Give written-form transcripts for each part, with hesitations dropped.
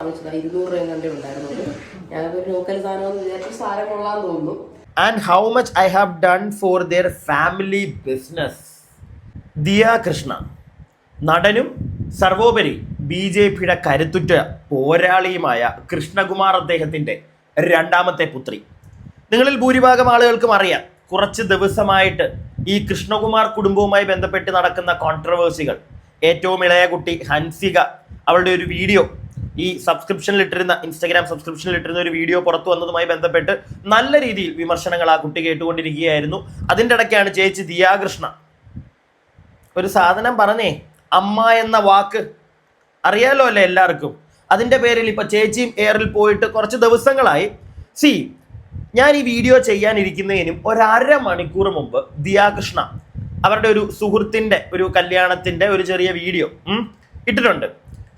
200 രൂപ ഉണ്ടായിരുന്നുള്ളൂ. ഞാനതൊരു ലോക്കൽ സാധനമെന്ന് വിചാരിച്ചു സാധനം കൊള്ളാൻ തോന്നുന്നു. And how much I have done for their family business. Diya Krishna നടനും സർവോപരി BJPയുടെ കരുത്തുറ്റ പോരാളിയുമായ കൃഷ്ണകുമാർ അദ്ദേഹത്തിൻ്റെ രണ്ടാമത്തെ പുത്രി. നിങ്ങളിൽ ഭൂരിഭാഗം ആളുകൾക്കും അറിയാം, കുറച്ച് ദിവസമായിട്ട് ഈ കൃഷ്ണകുമാർ കുടുംബവുമായി ബന്ധപ്പെട്ട് നടക്കുന്ന കോൺട്രവേഴ്സികൾ. ഏറ്റവും ഇളയ കുട്ടി ഹൻസിക, അവളുടെ ഒരു വീഡിയോ ഈ ഇൻസ്റ്റാഗ്രാം സബ്സ്ക്രിപ്ഷനിലിട്ടിരുന്ന ഒരു വീഡിയോ പുറത്തു വന്നതുമായി ബന്ധപ്പെട്ട് നല്ല രീതിയിൽ വിമർശനങ്ങൾ ആ കുട്ടി കേട്ടുകൊണ്ടിരിക്കുകയായിരുന്നു. അതിൻ്റെ ഇടയ്ക്കാണ് ചേച്ചി ദിയാ കൃഷ്ണ ഒരു സാധനം പറഞ്ഞേ, അമ്മ എന്ന വാക്ക് അറിയാലോ അല്ലേ എല്ലാവർക്കും. അതിൻ്റെ പേരിൽ ഇപ്പം ചേച്ചിയും എയറിൽ പോയിട്ട് കുറച്ച് ദിവസങ്ങളായി. ഞാൻ ഈ വീഡിയോ ചെയ്യാനിരിക്കുന്നതിനും 1.5 മണിക്കൂർ മുമ്പ് ദിയാ കൃഷ്ണ അവരുടെ ഒരു സുഹൃത്തിൻ്റെ ഒരു കല്യാണത്തിൻ്റെ ഒരു ചെറിയ വീഡിയോ ഇട്ടിട്ടുണ്ട്.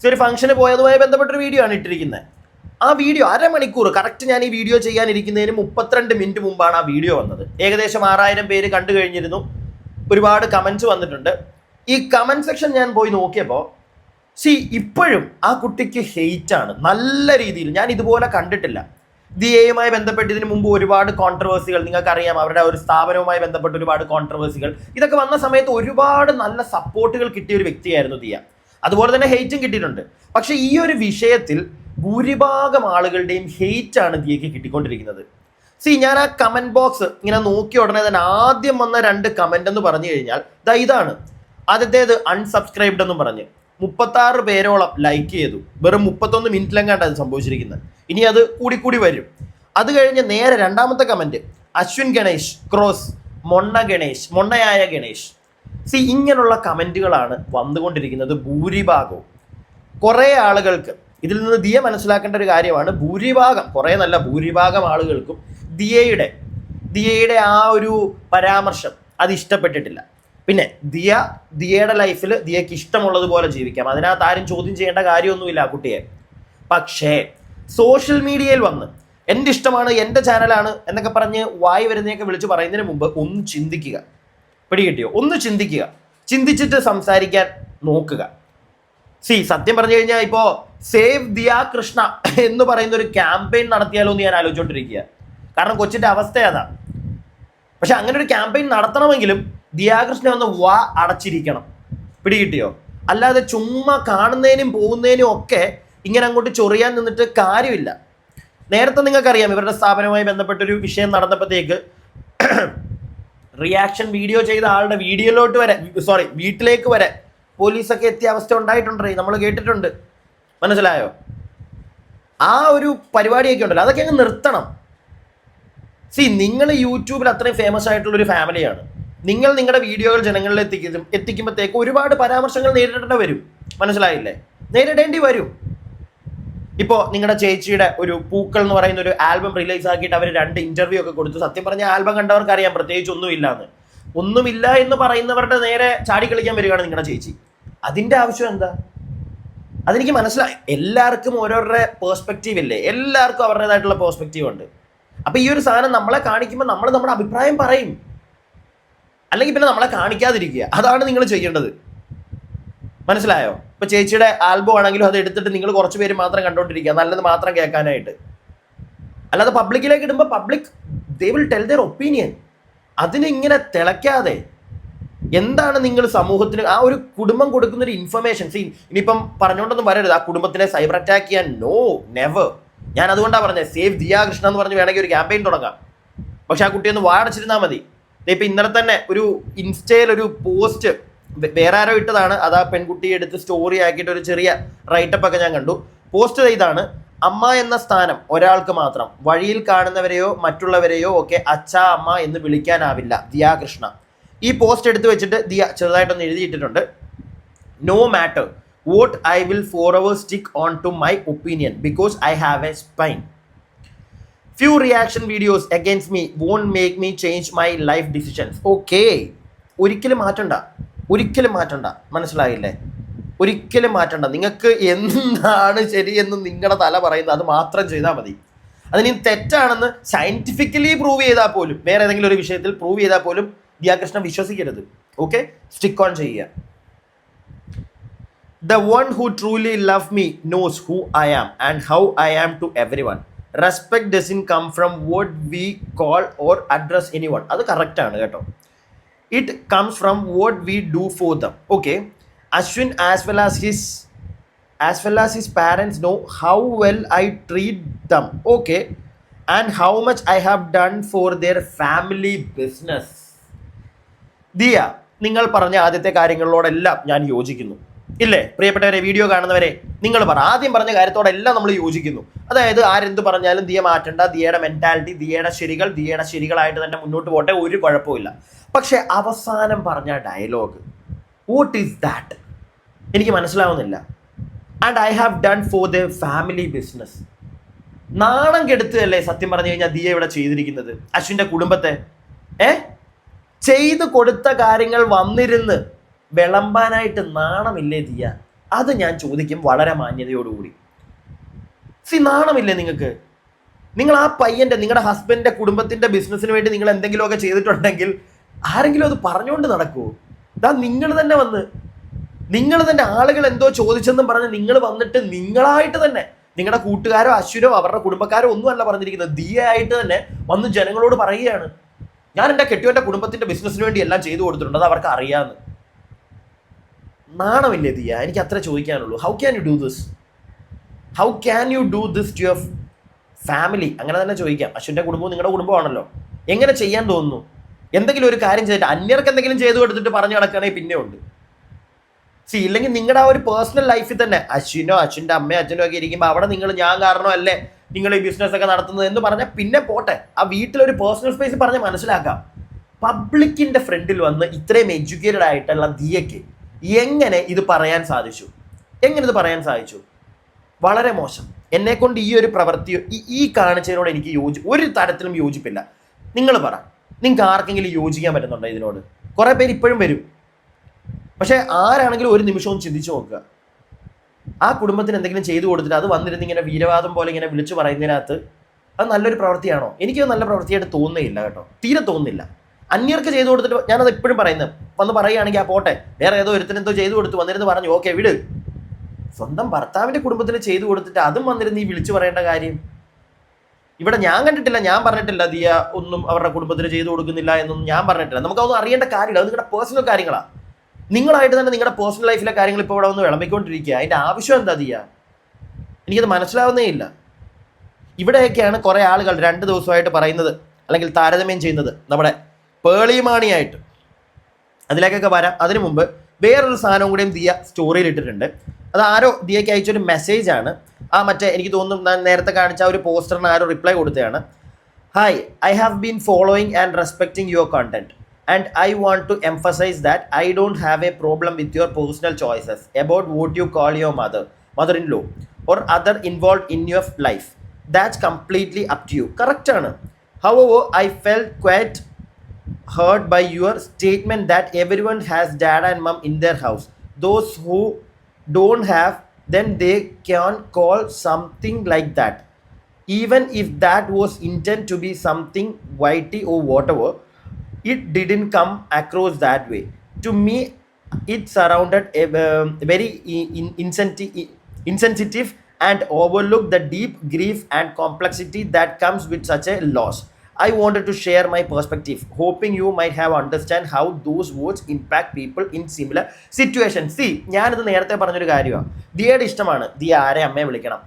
ഒരു ഫംഗ്ഷന് പോയതുമായി ബന്ധപ്പെട്ടൊരു വീഡിയോ ആണ് ഇട്ടിരിക്കുന്നത്. ആ വീഡിയോ 1/2 മണിക്കൂർ കറക്റ്റ് ഞാൻ ഈ വീഡിയോ ചെയ്യാനിരിക്കുന്നതിന് 32 മിനിറ്റ് മുമ്പാണ് ആ വീഡിയോ വന്നത്. ഏകദേശം 6000 പേര് കണ്ടു കഴിഞ്ഞിരുന്നു. ഒരുപാട് കമൻസ് വന്നിട്ടുണ്ട്. ഈ കമൻറ്റ് സെക്ഷൻ ഞാൻ പോയി നോക്കിയപ്പോൾ ഇപ്പോഴും ആ കുട്ടിക്ക് ഹെയ്റ്റാണ് നല്ല രീതിയിൽ. ഞാൻ ഇതുപോലെ കണ്ടിട്ടില്ല. ദിയയുമായി ബന്ധപ്പെട്ട് ഇതിന് മുമ്പ് ഒരുപാട് കോൺട്രവേഴ്സികൾ നിങ്ങൾക്കറിയാം. അവരുടെ ഒരു സ്ഥാപനവുമായി ബന്ധപ്പെട്ട് ഒരുപാട് കോൺട്രവേഴ്സികൾ ഇതൊക്കെ വന്ന സമയത്ത് ഒരുപാട് നല്ല സപ്പോർട്ടുകൾ കിട്ടിയ ഒരു വ്യക്തിയായിരുന്നു ദിയ. അതുപോലെ തന്നെ ഹെയ്റ്റും കിട്ടിയിട്ടുണ്ട്. പക്ഷെ ഈ ഒരു വിഷയത്തിൽ ഭൂരിഭാഗം ആളുകളുടെയും ഹെയ്റ്റാണ് ദിയയ്ക്ക് കിട്ടിക്കൊണ്ടിരിക്കുന്നത്. ഞാൻ ആ കമന്റ് ബോക്സ് ഇങ്ങനെ നോക്കിയ ഉടനെ തന്നെ ആദ്യം വന്ന 2 കമന്റ് എന്ന് പറഞ്ഞു കഴിഞ്ഞാൽ ഇതാണ്. ആദ്യത്തേത് അൺസബ്സ്ക്രൈബ്ഡ് എന്നും പറഞ്ഞ് 36 പേരോളം ലൈക്ക് ചെയ്തു. വെറും 31 മിനിറ്റിലെങ്ങാണ്ട് അത് സംഭവിച്ചിരിക്കുന്നത്. ഇനി അത് കൂടി വരും. അത് കഴിഞ്ഞ് നേരെ രണ്ടാമത്തെ കമന്റ് അശ്വിൻ ഗണേഷ് ക്രോസ് മൊണ്ണയായ ഗണേഷ്. ഇങ്ങനെയുള്ള കമന്റുകളാണ് വന്നുകൊണ്ടിരിക്കുന്നത് ഭൂരിഭാഗവും. കുറേ ആളുകൾക്ക് ഇതിൽ നിന്ന് ദിയ മനസ്സിലാക്കേണ്ട ഒരു കാര്യമാണ്, ഭൂരിഭാഗം ആളുകൾക്കും ദിയയുടെ ആ ഒരു പരാമർശം അത് ഇഷ്ടപ്പെട്ടിട്ടില്ല. പിന്നെ ദിയയുടെ ലൈഫിൽ ദിയക്ക് ഇഷ്ടമുള്ളതുപോലെ ജീവിക്കാം, അതിനകത്ത് ആരും ചോദ്യം ചെയ്യേണ്ട കാര്യമൊന്നുമില്ല ആ കുട്ടിയെ. പക്ഷേ സോഷ്യൽ മീഡിയയിൽ വന്ന് എൻ്റെ ഇഷ്ടമാണ്, എൻ്റെ ചാനലാണ് എന്നൊക്കെ പറഞ്ഞ് വായി വരുന്നതൊക്കെ വിളിച്ച് പറയുന്നതിന് മുമ്പ് ഒന്ന് ചിന്തിക്കുക. പിടികിട്ടിയോ? ഒന്ന് ചിന്തിക്കുക. ചിന്തിച്ചിട്ട് സംസാരിക്കാൻ നോക്കുക. സത്യം പറഞ്ഞു കഴിഞ്ഞാൽ ഇപ്പോൾ സേവ് ദിയാ കൃഷ്ണ എന്ന് പറയുന്ന ഒരു ക്യാമ്പയിൻ നടത്തിയാലോ എന്ന് ഞാൻ ആലോചിച്ചുകൊണ്ടിരിക്കുക. കാരണം കൊച്ചിൻ്റെ അവസ്ഥ അതാ. പക്ഷെ അങ്ങനെ ഒരു ക്യാമ്പയിൻ നടത്തണമെങ്കിലും ദിയാ കൃഷ്ണ ഒന്ന് അടച്ചിരിക്കണം. പിടികിട്ടിയോ? അല്ലാതെ ചുമ്മാ കാണുന്നതിനും പോകുന്നതിനും ഒക്കെ ഇങ്ങനെ അങ്ങോട്ട് ചൊറിയാൻ നിന്നിട്ട് കാര്യമില്ല. നേരത്തെ നിങ്ങൾക്കറിയാം, ഇവരുടെ സ്ഥാപനവുമായി ബന്ധപ്പെട്ടൊരു വിഷയം നടന്നപ്പോഴത്തേക്ക് റിയാക്ഷൻ വീഡിയോ ചെയ്ത ആളുടെ വീട്ടിലേക്ക് വരെ പോലീസൊക്കെ എത്തിയ അവസ്ഥ ഉണ്ടായിട്ടുണ്ട്, നമ്മൾ കേട്ടിട്ടുണ്ട്. മനസ്സിലായോ? ആ ഒരു പരിപാടിയൊക്കെ ഉണ്ടല്ലോ, അതൊക്കെ അങ്ങ് നിർത്തണം. നിങ്ങൾ യൂട്യൂബിൽ അത്രയും ഫേമസ് ആയിട്ടുള്ളൊരു ഫാമിലിയാണ്. നിങ്ങൾ നിങ്ങളുടെ വീഡിയോകൾ ജനങ്ങളിൽ എത്തിക്കുമ്പോഴത്തേക്ക് ഒരുപാട് പരാമർശങ്ങൾ നേരിടേണ്ടി വരും. മനസ്സിലായില്ലേ? നേരിടേണ്ടി വരും. ഇപ്പോൾ നിങ്ങളുടെ ചേച്ചിയുടെ ഒരു പൂക്കൾ എന്ന് പറയുന്ന ഒരു ആൽബം റിലീസ് ആക്കിയിട്ട് അവർ 2 ഇന്റർവ്യൂ ഒക്കെ കൊടുത്തു. സത്യം പറഞ്ഞ ആൽബം കണ്ടവർക്ക് അറിയാം പ്രത്യേകിച്ച് ഒന്നുമില്ല എന്ന് പറയുന്നവരുടെ നേരെ ചാടി കളിക്കാൻ വരികയാണ് നിങ്ങളുടെ ചേച്ചി. അതിൻ്റെ ആവശ്യം എന്താ? അതെനിക്ക് മനസ്സിലായി. എല്ലാവർക്കും ഓരോരുടെ പേഴ്സ്പെക്റ്റീവ് ഇല്ലേ, എല്ലാവർക്കും അവരുടേതായിട്ടുള്ള പേഴ്സ്പെക്റ്റീവ് ഉണ്ട്. അപ്പം ഈ ഒരു സാധനം നമ്മളെ കാണിക്കുമ്പോൾ നമ്മൾ നമ്മുടെ അഭിപ്രായം പറയും, അല്ലെങ്കിൽ പിന്നെ നമ്മളെ കാണിക്കാതിരിക്കുക. അതാണ് നിങ്ങൾ ചെയ്യേണ്ടത്. മനസ്സിലായോ? ഇപ്പൊ ചേച്ചിയുടെ ആൽബം ആണെങ്കിലും അത് എടുത്തിട്ട് നിങ്ങൾ കുറച്ച് പേര് മാത്രം കണ്ടോണ്ടിരിക്കുക, നല്ലത് മാത്രം കേൾക്കാനായിട്ട്. അല്ലാതെ പബ്ലിക്കിലേക്ക് ഇടുമ്പോൾ public they will tell their opinion. അതിനിങ്ങനെ തിളയ്ക്കാതെ എന്താണ് നിങ്ങൾ സമൂഹത്തിന് ആ ഒരു കുടുംബം കൊടുക്കുന്ന ഒരു ഇൻഫർമേഷൻ. ഇനിയിപ്പം പറഞ്ഞുകൊണ്ടൊന്നും വരരുത് ആ കുടുംബത്തിനെ സൈബർ അറ്റാക്ക് ചെയ്യാൻ. No, never. ഞാൻ അതുകൊണ്ടാണ് പറഞ്ഞത് സേവ് ദിയാ കൃഷ്ണ എന്ന് പറഞ്ഞ് വേണമെങ്കിൽ ഒരു ക്യാമ്പയിൻ തുടങ്ങാം. പക്ഷെ ആ കുട്ടിയൊന്ന് വാടച്ചിരുന്നാൽ മതി. ഇപ്പം ഇന്നലെ തന്നെ ഒരു ഇൻസ്റ്റയിൽ ഒരു പോസ്റ്റ് വേറെ ആരോ ഇട്ടതാണ്. അത് ആ പെൺകുട്ടിയെ എടുത്ത് സ്റ്റോറി ആക്കിയിട്ട് ഒരു ചെറിയ റൈറ്റപ്പ് ഒക്കെ ഞാൻ കണ്ടു. പോസ്റ്റ് ചെയ്താണ്, അമ്മ എന്ന സ്ഥാനം ഒരാൾക്ക് മാത്രം, വഴിയിൽ കാണുന്നവരെയോ മറ്റുള്ളവരെയോ ഒക്കെ അച്ഛ അമ്മ എന്ന് വിളിക്കാനാവില്ല. ദിയാ കൃഷ്ണ. ഈ പോസ്റ്റ് എടുത്ത് വെച്ചിട്ട് ദിയ ചെറുതായിട്ടൊന്ന് എഴുതിയിട്ടിട്ടുണ്ട്, no matter what I will forever stick on to my opinion because I have a spine. Few reaction videos against me won't make me change my life decisions. Okay, ഒരിക്കലും മാറ്റണ്ട. മനസ്സിലായില്ലേ? ഒരിക്കലും മാറ്റണ്ട. നിങ്ങൾക്ക് എന്താണ് ശരിയെന്ന് നിങ്ങളുടെ തല പറയുന്നത് അത് മാത്രം ചെയ്താൽ മതി. അതിന് തെറ്റാണെന്ന് സയന്റിഫിക്കലി പ്രൂവ് ചെയ്താൽ പോലും, വേറെ ഏതെങ്കിലും ഒരു വിഷയത്തിൽ പ്രൂവ് ചെയ്താൽ പോലും ദിയാ കൃഷ്ണ വിശ്വസിക്കരുത്. ഓക്കെ, സ്റ്റിക്ക് ഓൺ ചെയ്യുക. The one who truly loves me knows who I am and how I am to everyone. Respect doesn't come from what we call or address anyone. അത് കറക്റ്റാണ് കേട്ടോ. It comes from what we do for them. Okay. Ashwin as well as his parents know how well I treat them. Okay. And how much I have done for their family business. Diya, നിങ്ങൾ പറഞ്ഞ ആദ്യത്തെ കാര്യങ്ങളോടെല്ലാം ഞാൻ യോജിക്കുന്നു. ഇല്ലേ പ്രിയപ്പെട്ടവരെ, video കാണുന്നവരെ, നിങ്ങൾ ആദ്യം പറഞ്ഞ കാര്യത്തോടെല്ലാം നമ്മൾ യോജിക്കുന്നു. അതായത് ആരെന്ത് പറഞ്ഞാലും ദിയ മാറ്റണ്ട, ദിയയുടെ മെന്റാലിറ്റി, ദിയയുടെ ശരികളായിട്ട് തന്നെ മുന്നോട്ട് പോട്ടെ, ഒരു കുഴപ്പമില്ല. പക്ഷെ അവസാനം പറഞ്ഞ ഡയലോഗ്, വാട്ട് ഈസ് ദാറ്റ്, എനിക്ക് മനസ്സിലാവുന്നില്ല. And I have done for the family business. നാണം കെടുത്തുകയല്ലേ സത്യം പറഞ്ഞു കഴിഞ്ഞാൽ ദിയ ഇവിടെ ചെയ്തിരിക്കുന്നത് അശ്വിൻ്റെ കുടുംബത്തെ. ചെയ്തു കൊടുത്ത കാര്യങ്ങൾ വന്നിരുന്ന് വിളമ്പാനായിട്ട് നാണമില്ലേ ദിയ? അത് ഞാൻ ചോദിക്കും വളരെ മാന്യതയോടുകൂടി. നാണമില്ലേ നിങ്ങൾക്ക്? നിങ്ങൾ ആ പയ്യൻ്റെ, നിങ്ങളുടെ ഹസ്ബൻഡിൻ്റെ കുടുംബത്തിൻ്റെ ബിസിനസ്സിന് വേണ്ടി നിങ്ങൾ എന്തെങ്കിലുമൊക്കെ ചെയ്തിട്ടുണ്ടെങ്കിൽ ആരെങ്കിലും അത് പറഞ്ഞുകൊണ്ട് നടക്കുമോ? ഇതാ നിങ്ങൾ തന്നെ ആളുകൾ എന്തോ ചോദിച്ചെന്നും പറഞ്ഞ് നിങ്ങൾ വന്നിട്ട് നിങ്ങളായിട്ട് തന്നെ, നിങ്ങളുടെ കൂട്ടുകാരോ അശ്വിനോ അവരുടെ കുടുംബക്കാരോ ഒന്നുമല്ല പറഞ്ഞിരിക്കുന്നത്, ദിയ ആയിട്ട് തന്നെ വന്ന് ജനങ്ങളോട് പറയുകയാണ്, ഞാൻ എൻ്റെ കെട്ടിയവൻ്റെ കുടുംബത്തിൻ്റെ ബിസിനസ്സിന് വേണ്ടി എല്ലാം ചെയ്തു കൊടുത്തിട്ടുണ്ട്, അത് അവർക്ക് അറിയാമെന്ന്. നാണമില്ലേ ദിയ? എനിക്ക് അത്ര ചോദിക്കാനുള്ളൂ. How can you do this to your family? അങ്ങനെ തന്നെ ചോദിക്കാം. അശ്വിൻ്റെ കുടുംബവും നിങ്ങളുടെ കുടുംബമാണല്ലോ. എങ്ങനെ ചെയ്യാൻ തോന്നുന്നു? എന്തെങ്കിലും ഒരു കാര്യം ചെയ്തിട്ട് അന്യർക്ക് എന്തെങ്കിലും ചെയ്തു കൊടുത്തിട്ട് പറഞ്ഞു നടക്കുകയാണെങ്കിൽ പിന്നെ ഉണ്ട്. ഇല്ലെങ്കിൽ നിങ്ങളുടെ ആ ഒരു പേഴ്സണൽ ലൈഫിൽ തന്നെ അശ്വിനോ അശ്വിൻ്റെ അമ്മയോ അച്ഛനോ ഒക്കെ ഇരിക്കുമ്പോൾ അവിടെ നിങ്ങൾ ഞാൻ കാരണമല്ലേ നിങ്ങൾ ഈ ബിസിനസ് ഒക്കെ നടത്തുന്നത് എന്ന് പറഞ്ഞാൽ പിന്നെ പോട്ടെ, ആ വീട്ടിലൊരു പേഴ്സണൽ സ്പേസ് പറഞ്ഞ് മനസ്സിലാക്കാം. പബ്ലിക്കിൻ്റെ ഫ്രണ്ടിൽ വന്ന് ഇത്രയും എഡ്യൂക്കേറ്റഡ് ആയിട്ടുള്ള ദിയയ്ക്ക് എങ്ങനെ ഇത് പറയാൻ സാധിച്ചു? വളരെ മോശം. എന്നെക്കൊണ്ട് ഈ ഒരു പ്രവൃത്തിയോ ഈ കാണിച്ചതിനോട് എനിക്ക് ഒരു തരത്തിലും യോജിപ്പില്ല. നിങ്ങൾ പറ, നിങ്ങൾക്ക് ആർക്കെങ്കിലും യോജിക്കാൻ പറ്റുന്നുണ്ടോ ഇതിനോട്? കുറേ പേര് ഇപ്പോഴും വരും. പക്ഷേ ആരാണെങ്കിലും ഒരു നിമിഷവും ചിന്തിച്ചു നോക്കുക, ആ കുടുംബത്തിന് എന്തെങ്കിലും ചെയ്തു കൊടുത്തിട്ട് അത് വന്നിരുന്ന് ഇങ്ങനെ വീരവാദം പോലെ ഇങ്ങനെ വിളിച്ചു പറയുന്നതിനകത്ത് അത് നല്ലൊരു പ്രവൃത്തിയാണോ? എനിക്കത് നല്ല പ്രവൃത്തിയായിട്ട് തോന്നുന്നില്ല കേട്ടോ, തീരെ തോന്നുന്നില്ല. അന്യർക്ക് ചെയ്തു കൊടുത്തിട്ട്, ഞാനത് എപ്പോഴും പറയുന്നത്, വന്ന് പറയുകയാണെങ്കിൽ ആ പോട്ടെ, വേറെ ഏതോ ഒരുത്തിനെന്തോ ചെയ്തു കൊടുത്തു വന്നിരുന്ന് പറഞ്ഞു ഓക്കെ വിട്. സ്വന്തം ഭർത്താവിൻ്റെ കുടുംബത്തിന് ചെയ്തു കൊടുത്തിട്ട് അതും വന്നിരുന്ന് ഈ വിളിച്ചു പറയേണ്ട കാര്യം ഇവിടെ ഞാൻ കണ്ടിട്ടില്ല, ഞാൻ പറഞ്ഞിട്ടില്ല ദിയ ഒന്നും അവരുടെ കുടുംബത്തിന് ചെയ്തു കൊടുക്കുന്നില്ല എന്നൊന്നും ഞാൻ പറഞ്ഞിട്ടില്ല. നമുക്കതൊന്നും അറിയേണ്ട കാര്യമില്ല, അത് നിങ്ങളുടെ പേഴ്സണൽ കാര്യങ്ങളാണ്. നിങ്ങളായിട്ട് തന്നെ നിങ്ങളുടെ പേഴ്സണൽ ലൈഫിലെ കാര്യങ്ങൾ ഇപ്പോൾ ഇവിടെ ഒന്ന് വിളമ്പിക്കൊണ്ടിരിക്കുക. അതിൻ്റെ ആവശ്യം എന്താ ദിയ? എനിക്കത് മനസ്സിലാവുന്നേ ഇല്ല. ഇവിടെയൊക്കെയാണ് കുറേ ആളുകൾ 2 ദിവസമായിട്ട് പറയുന്നത്, അല്ലെങ്കിൽ താരതമ്യം ചെയ്യുന്നത് നമ്മുടെ പേളിമാണിയായിട്ട്. അതിലേക്കൊക്കെ വരാം. അതിനു മുമ്പ് വേറൊരു സാധനം കൂടെയും ദിയ സ്റ്റോറിയിൽ ഇട്ടിട്ടുണ്ട്. അത് ആരോ ദിയയ്ക്ക് അയച്ചൊരു മെസ്സേജാണ്. ആ മറ്റേ എനിക്ക് തോന്നുന്നു ഞാൻ നേരത്തെ കാണിച്ച ആ ഒരു പോസ്റ്ററിന് ആരോ റിപ്ലൈ കൊടുത്തതാണ്. Hi, I have been following and respecting your content and I want to emphasize that I don't have a problem with your personal choices about what you call your mother-in-law or other involved in your life. That's completely up to you. Correct ആണ്. However, I felt quite hurt by your statement that everyone has dad and mom in their house. Those who don't have, then they can call something like that. Even if that was intended to be something witty or whatever, it didn't come across that way. To me, it surrounded a very insensitive and overlooked the deep grief and complexity that comes with such a loss. I wanted to share my perspective, hoping you might have understand how those words impact people in similar situations. See, ഞാനിത് നേരത്തെ പറഞ്ഞൊരു കാര്യമാണ്. ദിയയുടെ ഇഷ്ടമാണ് ദിയ ആരെ അമ്മയെ വിളിക്കണം,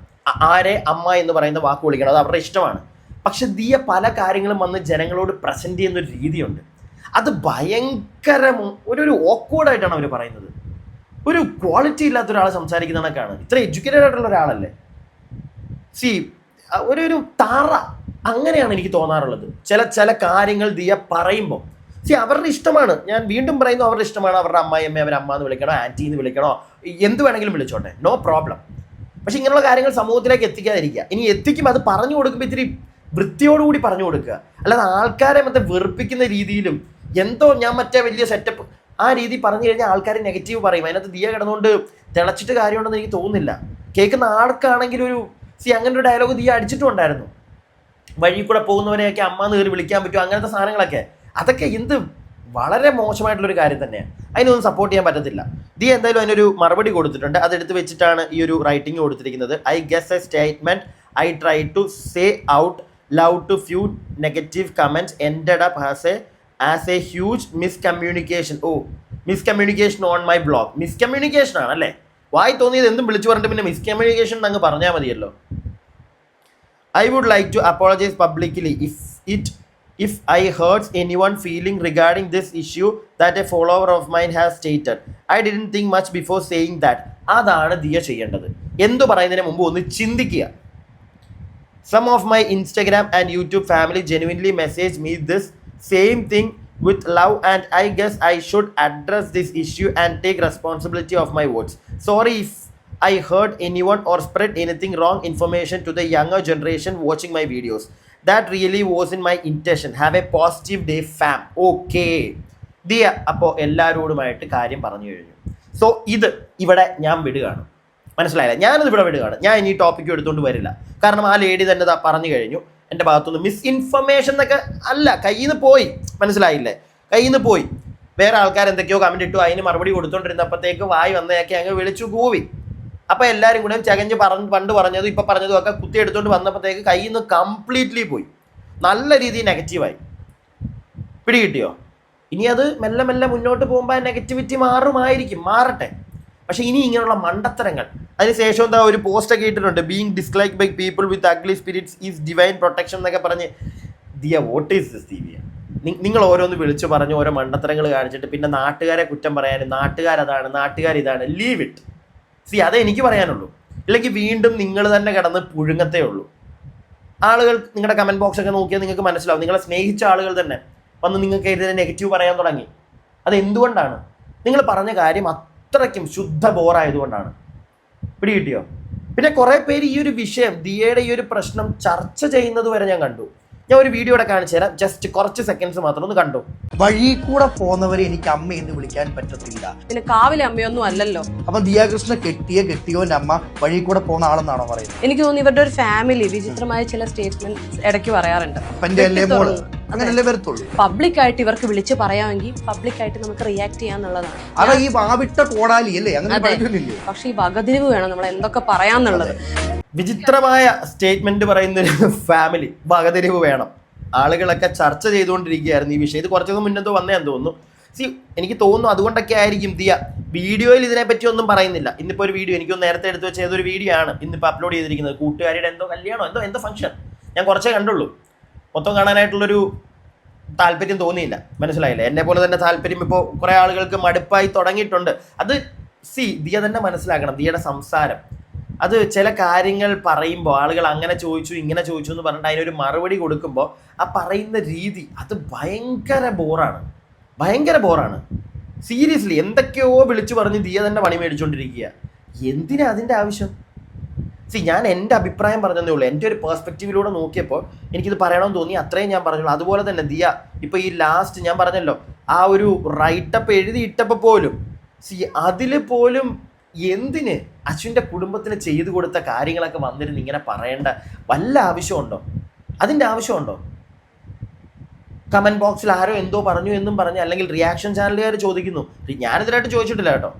ആരെ അമ്മ എന്ന് പറയുന്ന വാക്ക് വിളിക്കണം, അത് അവരുടെ ഇഷ്ടമാണ്. പക്ഷെ ദിയ പല കാര്യങ്ങളും വന്ന് ജനങ്ങളോട് പ്രസൻറ്റ് ചെയ്യുന്നൊരു രീതിയുണ്ട്. അത് ഭയങ്കര ഒരു ഓക്വേർഡായിട്ടാണ് അവർ പറയുന്നത്. ഒരു ക്വാളിറ്റി ഇല്ലാത്ത ഒരാൾ സംസാരിക്കുന്ന കണക്കാണ്. ഇത്ര എഡ്യൂക്കേറ്റഡ് ആയിട്ടുള്ള ഒരാളല്ലേ. ഒരു താറ, അങ്ങനെയാണ് എനിക്ക് തോന്നാറുള്ളത്. ചില കാര്യങ്ങൾ ദിയ പറയുമ്പോൾ അവരുടെ ഇഷ്ടമാണ്. ഞാൻ വീണ്ടും പറയുന്നു, അവരുടെ ഇഷ്ടമാണ്. അവരുടെ അമ്മായിയമ്മയെ അവർ അമ്മ എന്ന് വിളിക്കണോ, ആൻറ്റി എന്ന് വിളിക്കണോ, എന്ത് വേണമെങ്കിലും വിളിച്ചോട്ടെ, നോ പ്രോബ്ലം. പക്ഷെ ഇങ്ങനെയുള്ള കാര്യങ്ങൾ സമൂഹത്തിലേക്ക് എത്തിക്കാതിരിക്കുക. ഇനി എത്തിക്കും അത് പറഞ്ഞു കൊടുക്കുമ്പോൾ ഇത്തിരി വൃത്തിയോടുകൂടി പറഞ്ഞു കൊടുക്കുക. അല്ലാതെ ആൾക്കാരെ മറ്റേ വെറുപ്പിക്കുന്ന രീതിയിലും എന്തോ ഞാൻ മറ്റേ വലിയ സെറ്റപ്പ് ആ രീതി പറഞ്ഞു കഴിഞ്ഞാൽ ആൾക്കാർ നെഗറ്റീവ് പറയും. അതിനകത്ത് ദിയ കിടന്നുകൊണ്ട് തിളച്ചിട്ട് കാര്യമുണ്ടെന്ന് എനിക്ക് തോന്നുന്നില്ല. കേൾക്കുന്ന ആൾക്കാണെങ്കിൽ അങ്ങനെ ഒരു ഡയലോഗ് ദിയ അടിച്ചിട്ടുണ്ടായിരുന്നു. വഴി കൂടെ പോകുന്നവരെയൊക്കെ അമ്മ എന്ന് കയറി വിളിക്കാൻ പറ്റും, അങ്ങനത്തെ സാധനങ്ങളൊക്കെ. അതൊക്കെ എന്ത് വളരെ മോശമായിട്ടുള്ളൊരു കാര്യം തന്നെയാണ്. അതിനൊന്നും സപ്പോർട്ട് ചെയ്യാൻ പറ്റത്തില്ല. ദിയ എന്തായാലും അതിനൊരു മറുപടി കൊടുത്തിട്ടുണ്ട്. അതെടുത്ത് വെച്ചിട്ടാണ് ഈ ഒരു റൈറ്റിംഗ് കൊടുത്തിരിക്കുന്നത്. I guess a statement I try to say out loud to few negative comments ended up as a huge miscommunication. Miscommunication on my blog. Miscommunication ആണ് അല്ലേ? വായി തോന്നിയത് എന്തും വിളിച്ചു പറഞ്ഞിട്ട് പിന്നെ മിസ്കമ്മ്യൂണിക്കേഷൻ അങ്ങ് പറഞ്ഞാൽ മതിയല്ലോ. I would like to apologize publicly if I hurt anyone feeling regarding this issue that a follower of mine has stated. I didn't think much before saying that. അതാണ് ദിയ ചെയ്യേണ്ടത്. എന്തു പറയുന്നതിന് മുമ്പ് ഒന്ന് ചിന്തിക്കുക. Some of my Instagram and YouTube family genuinely message me this same thing with love, and I guess I should address this issue and take responsibility of my words. Sorry if I hurt anyone or spread anything wrong information to the younger generation watching my videos. That really wasn't my intention. Have a positive day, fam. Okay. Diya അപ്പോൾ എല്ലാവരോടുമായിട്ട് കാര്യം പറഞ്ഞു കഴിഞ്ഞു. So ഇത് ഇവിടെ ഞാൻ വിടുകയാണ്. മനസ്സിലായില്ല? ഞാനത് ഇവിടെ വിടുകയാണ്. ഞാൻ ഇനി ടോപ്പിക്ക് എടുത്തുകൊണ്ട് വരില്ല. കാരണം ആ ലേഡി തന്നെ പറഞ്ഞു കഴിഞ്ഞു. എൻ്റെ ഭാഗത്തുനിന്ന് മിസ്ഇൻഫർമേഷൻ എന്നൊക്കെ അല്ല, കയ്യിൽ നിന്ന് പോയി. മനസ്സിലായില്ലേ? കയ്യിൽ നിന്ന് പോയി. വേറെ ആൾക്കാർ എന്തൊക്കെയോ കമൻറ്റ് ഇട്ടു, അതിന് മറുപടി കൊടുത്തുകൊണ്ടിരുന്നപ്പോഴത്തേക്ക് വായി വന്നതൊക്കെ അങ്ങ് വിളിച്ചു കൂവി. അപ്പോൾ എല്ലാവരും കൂടെ ചകഞ്ഞ് പണ്ട് പറഞ്ഞതും ഇപ്പം പറഞ്ഞതും ഒക്കെ കുത്തി എടുത്തുകൊണ്ട് വന്നപ്പോഴത്തേക്ക് കയ്യിൽ നിന്ന് കംപ്ലീറ്റ്ലി പോയി. നല്ല രീതിയിൽ നെഗറ്റീവായി. പിടികിട്ടിയോ? ഇനി അത് മെല്ലെ മെല്ലെ മുന്നോട്ട് പോകുമ്പോൾ നെഗറ്റിവിറ്റി മാറട്ടെ. പക്ഷേ ഇനി ഇങ്ങനെയുള്ള മണ്ടത്തരങ്ങൾ. അതിനുശേഷം എന്താ ഒരു പോസ്റ്റൊക്കെ ഇട്ടിട്ടുണ്ട്, being dislike by people with ugly spirits is divine protection എന്നൊക്കെ പറഞ്ഞ്. Diya what is this Divya? നിങ്ങൾ ഓരോന്ന് വിളിച്ചു പറഞ്ഞ് ഓരോ മണ്ടത്തരങ്ങൾ കാണിച്ചിട്ട് പിന്നെ നാട്ടുകാരെ കുറ്റം പറയാനും നാട്ടുകാരതാണ് നാട്ടുകാരിതാണ്. Leave it. അതേ എനിക്ക് പറയാനുള്ളൂ. ഇല്ലെങ്കിൽ വീണ്ടും നിങ്ങൾ തന്നെ കിടന്ന് പുഴുങ്ങത്തേ ഉള്ളൂ. ആളുകൾ നിങ്ങളുടെ കമൻറ്റ് ബോക്സൊക്കെ നോക്കിയാൽ നിങ്ങൾക്ക് മനസ്സിലാവും. നിങ്ങളെ സ്നേഹിച്ച ആളുകൾ തന്നെ വന്ന് നിങ്ങൾക്ക് എതിരെ നെഗറ്റീവ് പറയാൻ തുടങ്ങി. അതെന്തുകൊണ്ടാണ്? നിങ്ങൾ പറഞ്ഞ കാര്യം അത്രയ്ക്കും ശുദ്ധ ബോറായതുകൊണ്ടാണ്. പിടികിട്ടിയോ? പിന്നെ കുറേ പേര് ഈ ഒരു വിഷയം, ദിയയുടെ ഈ ഒരു പ്രശ്നം ചർച്ച ചെയ്യുന്നത് വരെ ഞാൻ കണ്ടു. ഞാൻ ഒരു വീഡിയോ ഇവിടെ കാണിച്ചു തരാം. ജസ്റ്റ് കുറച്ച് സെക്കൻഡ്സ് മാത്രം ഒന്ന് കണ്ടു. വഴി കൂടെ പോകുന്നവരെ എനിക്ക് അമ്മ എന്ന് വിളിക്കാൻ പറ്റത്തില്ല. പിന്നെ കാവിലെ അമ്മയൊന്നും അല്ലല്ലോ. അപ്പൊ ദിയാകൃഷ്ണ കെട്ടിയോന്റെ അമ്മ വഴി കൂടെ പോകുന്ന ആളെന്നാണോ പറയുന്നത്? എനിക്ക് തോന്നുന്നു ഇവരുടെ ഒരു ഫാമിലി വിചിത്രമായ ചില സ്റ്റേറ്റ്മെന്റ് ഇടയ്ക്ക് പറയാറുണ്ട്. അപ്പന്റെ അല്ലേ മോള്? അങ്ങനല്ലേ വരത്തുള്ളൂ. പബ്ലിക്കായിട്ട് ഇവർക്ക് വിളിച്ച് പറയാമെങ്കിൽ പബ്ലിക്കായിട്ട് നമുക്ക് റിയാക്ട് ചെയ്യാന്നുള്ളതാണ്. അതാ ഈ വാവിട്ട കോടാലി അല്ലേ? അങ്ങനെ പറഞ്ഞില്ലേ? പക്ഷെ ഈ വകതിരിവ് വേണം നമ്മൾ എന്തൊക്കെ പറയാന്നുള്ളത്. വിചിത്രമായ സ്റ്റേറ്റ്മെന്റ് പറയുന്നൊരു ഫാമിലി, വകതിരിവ് വേണം. ആളുകളൊക്കെ ചർച്ച ചെയ്തുകൊണ്ടിരിക്കുകയായിരുന്നു ഈ വിഷയം. ഇത് കുറച്ചൊക്കെ മുന്നേ വന്നേന്ന് തോന്നുന്നു. എനിക്ക് തോന്നുന്നു അതുകൊണ്ടൊക്കെ ആയിരിക്കും ദിയ വീഡിയോയിൽ ഇതിനെപ്പറ്റി ഒന്നും പറയുന്നില്ല. ഇന്നിപ്പോൾ ഒരു വീഡിയോ എനിക്കൊന്ന് നേരത്തെ എടുത്ത് വെച്ച ഏതൊരു വീഡിയോ ആണ് ഇന്നിപ്പോൾ അപ്ലോഡ് ചെയ്തിരിക്കുന്നത്. കൂട്ടുകാരിയുടെ എന്തോ കല്യാണോ എന്തോ ഫംഗ്ഷൻ. ഞാൻ കുറച്ചേ കണ്ടുള്ളൂ. മൊത്തം കാണാനായിട്ടുള്ളൊരു താല്പര്യം തോന്നിയില്ല. മനസ്സിലായില്ല? എന്നെ പോലെ തന്നെ താല്പര്യം ഇപ്പോൾ കുറേ ആളുകൾക്ക് മടുപ്പായി തുടങ്ങിയിട്ടുണ്ട്. അത് ദിയ തന്നെ മനസ്സിലാക്കണം. ദിയയുടെ സംസാരം അത് ചില കാര്യങ്ങൾ പറയുമ്പോൾ ആളുകൾ അങ്ങനെ ചോദിച്ചു ഇങ്ങനെ ചോദിച്ചു എന്ന് പറഞ്ഞിട്ട് അതിനൊരു മറുപടി കൊടുക്കുമ്പോൾ ആ പറയുന്ന രീതി അത് ഭയങ്കര ബോറാണ്. സീരിയസ്ലി എന്തൊക്കെയോ വിളിച്ചു പറഞ്ഞ് ദിയ തന്നെ പണി മേടിച്ചുകൊണ്ടിരിക്കുക. എന്തിനാ അതിൻ്റെ ആവശ്യം? ഞാൻ എൻ്റെ അഭിപ്രായം പറഞ്ഞതേ ഉള്ളൂ. എൻ്റെ ഒരു പേഴ്സ്പെക്റ്റീവിലൂടെ നോക്കിയപ്പോൾ എനിക്കിത് പറയണമെന്ന് തോന്നി, അത്രയും ഞാൻ പറഞ്ഞുള്ളൂ. അതുപോലെ തന്നെ ദിയ ഇപ്പോൾ ഈ ലാസ്റ്റ് ഞാൻ പറഞ്ഞല്ലോ ആ ഒരു റൈറ്റപ്പ് എഴുതിയിട്ടപ്പോൾ പോലും അതിൽ പോലും എന്തിന് അശ്വിൻ്റെ കുടുംബത്തിന് ചെയ്തു കൊടുത്ത കാര്യങ്ങളൊക്കെ വന്നിരുന്ന് ഇങ്ങനെ പറയേണ്ട വല്ല ആവശ്യമുണ്ടോ? അതിൻ്റെ ആവശ്യമുണ്ടോ? കമൻറ്റ് ബോക്സിൽ ആരോ എന്തോ പറഞ്ഞു എന്നും പറഞ്ഞ് അല്ലെങ്കിൽ റിയാക്ഷൻ ചാനലുകാർ ചോദിക്കുന്നു. ഞാനിതിനായിട്ട് ചോദിച്ചിട്ടില്ല കേട്ടോ.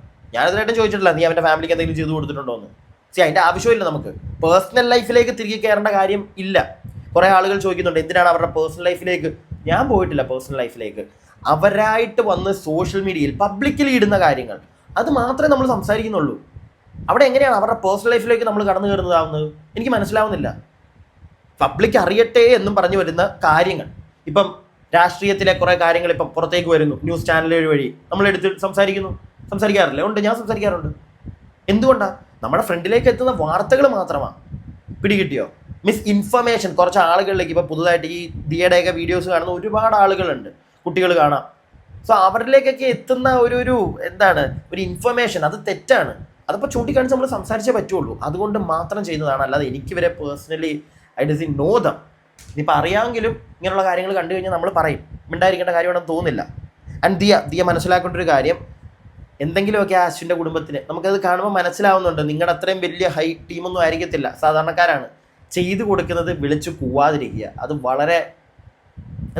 നീ അവൻ്റെ ഫാമിലിക്ക് എന്തെങ്കിലും ചെയ്തു കൊടുത്തിട്ടുണ്ടോ എന്ന്. അതിൻ്റെ ആവശ്യമില്ല. നമുക്ക് പേഴ്സണൽ ലൈഫിലേക്ക് തിരികെ കയറേണ്ട കാര്യം ഇല്ല. കുറേ ആളുകൾ ചോദിക്കുന്നുണ്ട് എന്തിനാണ് അവരുടെ പേഴ്സണൽ ലൈഫിലേക്ക്. ഞാൻ പോയിട്ടില്ല പേഴ്സണൽ ലൈഫിലേക്ക്. അവരായിട്ട് വന്ന് സോഷ്യൽ മീഡിയയിൽ പബ്ലിക്കലി ഇടുന്ന കാര്യങ്ങൾ അത് മാത്രമേ നമ്മൾ സംസാരിക്കുന്നുള്ളൂ. അവിടെ എങ്ങനെയാണ് അവരുടെ പേഴ്സണൽ ലൈഫിലേക്ക് നമ്മൾ കടന്നു കയറുന്നതാവുന്നത്? എനിക്ക് മനസ്സിലാവുന്നില്ല. പബ്ലിക് അറിയട്ടെ എന്നും പറഞ്ഞു വരുന്ന കാര്യങ്ങൾ, ഇപ്പം രാഷ്ട്രീയത്തിലെ കുറേ കാര്യങ്ങൾ ഇപ്പം പുറത്തേക്ക് വരുന്നു, ന്യൂസ് ചാനലുകൾ വഴി നമ്മൾ എടുത്ത് സംസാരിക്കാറില്ല. ഉണ്ട്, ഞാൻ സംസാരിക്കാറുണ്ട്. എന്തുകൊണ്ടാണ്? നമ്മുടെ ഫ്രണ്ടിലേക്ക് എത്തുന്ന വാർത്തകൾ മാത്രമാണ്. പിടികിട്ടിയോ? മിസ്ഇൻഫർമേഷൻ കുറച്ച് ആളുകളിലേക്ക് ഇപ്പോൾ പുതുതായിട്ട് ഈ ദിയയുടെയൊക്കെ വീഡിയോസ് കാണുന്ന ഒരുപാട് ആളുകളുണ്ട്, കുട്ടികൾ കാണാം. സോ അവരിലേക്കൊക്കെ എത്തുന്ന ഒരു ഇൻഫർമേഷൻ അത് തെറ്റാണ്. അതിപ്പോൾ ചൂണ്ടിക്കാണിച്ച് നമ്മൾ സംസാരിച്ചേ പറ്റുള്ളൂ. അതുകൊണ്ട് മാത്രം ചെയ്യുന്നതാണ്. അല്ലാതെ എനിക്കിവരെ personally I does know them. ഇനിയിപ്പോൾ അറിയാമെങ്കിലും ഇങ്ങനെയുള്ള കാര്യങ്ങൾ കണ്ടു കഴിഞ്ഞാൽ നമ്മൾ പറയും. മിണ്ടായിരിക്കേണ്ട കാര്യമാണെന്ന് തോന്നുന്നില്ല. ആൻഡ് ദിയ മനസ്സിലാക്കേണ്ട ഒരു കാര്യം, എന്തെങ്കിലുമൊക്കെ അശ്വിൻ്റെ കുടുംബത്തിന് നമുക്കത് കാണുമ്പോൾ മനസ്സിലാവുന്നുണ്ട്. നിങ്ങളുടെ അത്രയും വലിയ ഹൈ ടീമൊന്നും ആയിരിക്കത്തില്ല, സാധാരണക്കാരാണ്. ചെയ്തു കൊടുക്കുന്നത് വിളിച്ചു കൂവാതിരിക്കുക. അത് വളരെ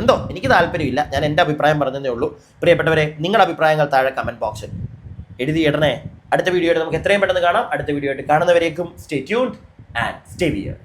എന്തോ എനിക്ക് താല്പര്യമില്ല. ഞാൻ എൻ്റെ അഭിപ്രായം പറഞ്ഞതേ ഉള്ളൂ. പ്രിയപ്പെട്ടവരെ, നിങ്ങളുടെ അഭിപ്രായങ്ങൾ താഴെ കമൻറ്റ് ബോക്സിൽ എഴുതി ഇടണേ. അടുത്ത വീഡിയോയിൽ നമുക്ക് എത്രയും പെട്ടെന്ന് കാണാം. അടുത്ത വീഡിയോ ആയിട്ട് കാണുന്നവരേക്കും stay tuned and stay wear.